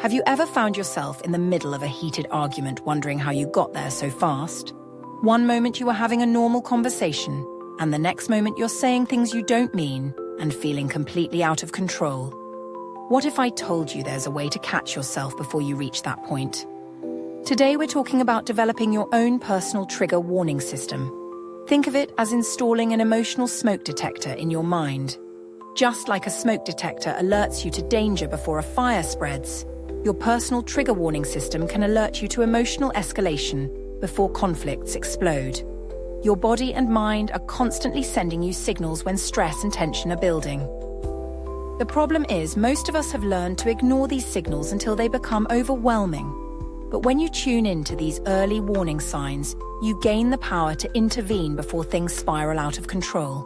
Have you ever found yourself in the middle of a heated argument wondering how you got there so fast? One moment you are having a normal conversation, and the next moment you're saying things you don't mean and feeling completely out of control. What if I told you there's a way to catch yourself before you reach that point? Today we're talking about developing your own personal trigger warning system. Think of it as installing an emotional smoke detector in your mind. Just like a smoke detector alerts you to danger before a fire spreads, your personal trigger warning system can alert you to emotional escalation before conflicts explode. Your body and mind are constantly sending you signals when stress and tension are building. The problem is, most of us have learned to ignore these signals until they become overwhelming. But when you tune into these early warning signs, you gain the power to intervene before things spiral out of control.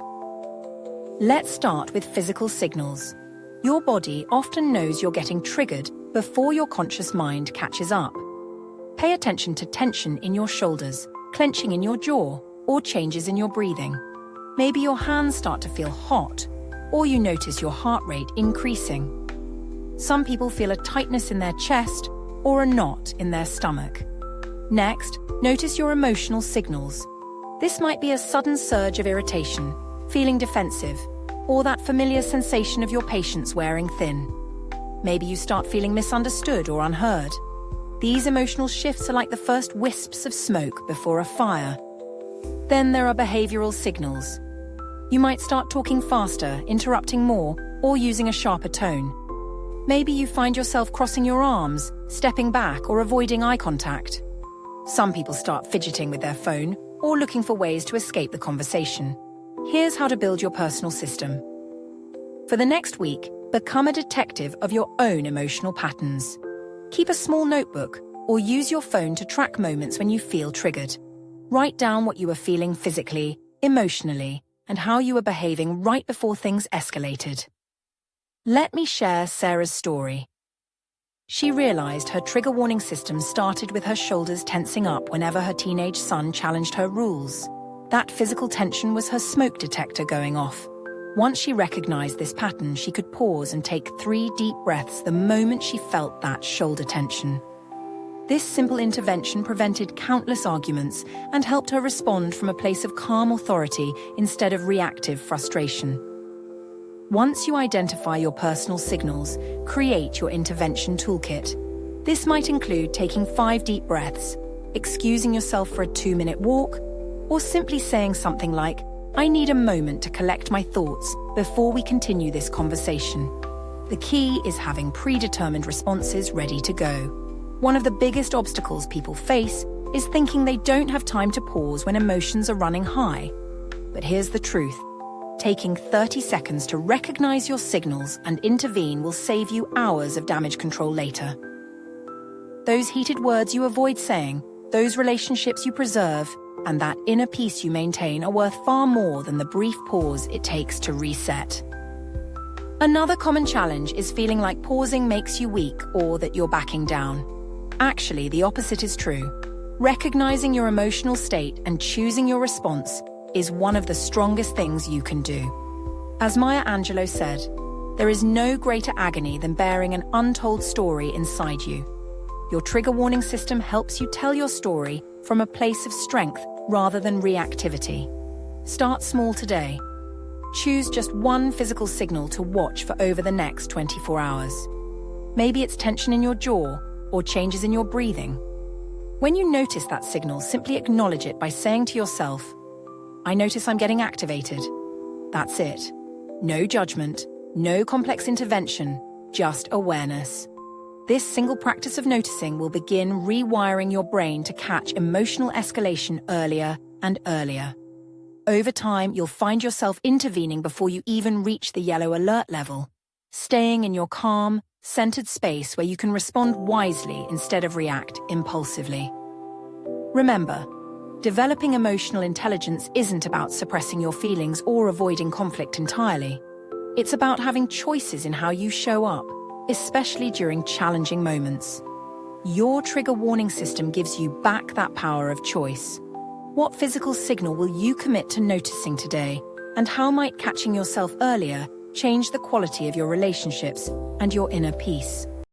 Let's start with physical signals. Your body often knows you're getting triggered before your conscious mind catches up. Pay attention to tension in your shoulders, clenching in your jaw, or changes in your breathing. Maybe your hands start to feel hot, or you notice your heart rate increasing. Some people feel a tightness in their chest or a knot in their stomach. Next, notice your emotional signals. This might be a sudden surge of irritation, feeling defensive, or that familiar sensation of your patience wearing thin. Maybe you start feeling misunderstood or unheard. These emotional shifts are like the first wisps of smoke before a fire. Then there are behavioral signals. You might start talking faster, interrupting more, or using a sharper tone. Maybe you find yourself crossing your arms, stepping back, or avoiding eye contact. Some people start fidgeting with their phone or looking for ways to escape the conversation. Here's how to build your personal system. For the next week, become a detective of your own emotional patterns. Keep a small notebook or use your phone to track moments when you feel triggered. Write down what you were feeling physically, emotionally, and how you were behaving right before things escalated. Let me share Sarah's story. She realized her trigger warning system started with her shoulders tensing up whenever her teenage son challenged her rules. That physical tension was her smoke detector going off. Once she recognized this pattern, she could pause and take 3 deep breaths the moment she felt that shoulder tension. This simple intervention prevented countless arguments and helped her respond from a place of calm authority instead of reactive frustration. Once you identify your personal signals, create your intervention toolkit. This might include taking 5 deep breaths, excusing yourself for a 2-minute walk, or simply saying something like, "I need a moment to collect my thoughts before we continue this conversation." The key is having predetermined responses ready to go. One of the biggest obstacles people face is thinking they don't have time to pause when emotions are running high. But here's the truth. Taking 30 seconds to recognize your signals and intervene will save you hours of damage control later. Those heated words you avoid saying, those relationships you preserve, and that inner peace you maintain are worth far more than the brief pause it takes to reset. Another common challenge is feeling like pausing makes you weak or that you're backing down. Actually, the opposite is true. Recognizing your emotional state and choosing your response is one of the strongest things you can do. As Maya Angelou said, there is no greater agony than bearing an untold story inside you. Your trigger warning system helps you tell your story from a place of strength rather than reactivity. Start small today. Choose just one physical signal to watch for over the next 24 hours. Maybe it's tension in your jaw or changes in your breathing. When you notice that signal, simply acknowledge it by saying to yourself, "I notice I'm getting activated." That's it. No judgment, no complex intervention, just awareness. This single practice of noticing will begin rewiring your brain to catch emotional escalation earlier and earlier. Over time, you'll find yourself intervening before you even reach the yellow alert level, staying in your calm, centered space where you can respond wisely instead of react impulsively. Remember, developing emotional intelligence isn't about suppressing your feelings or avoiding conflict entirely. It's about having choices in how you show up, especially during challenging moments. Your trigger warning system gives you back that power of choice. What physical signal will you commit to noticing today? And how might catching yourself earlier change the quality of your relationships and your inner peace?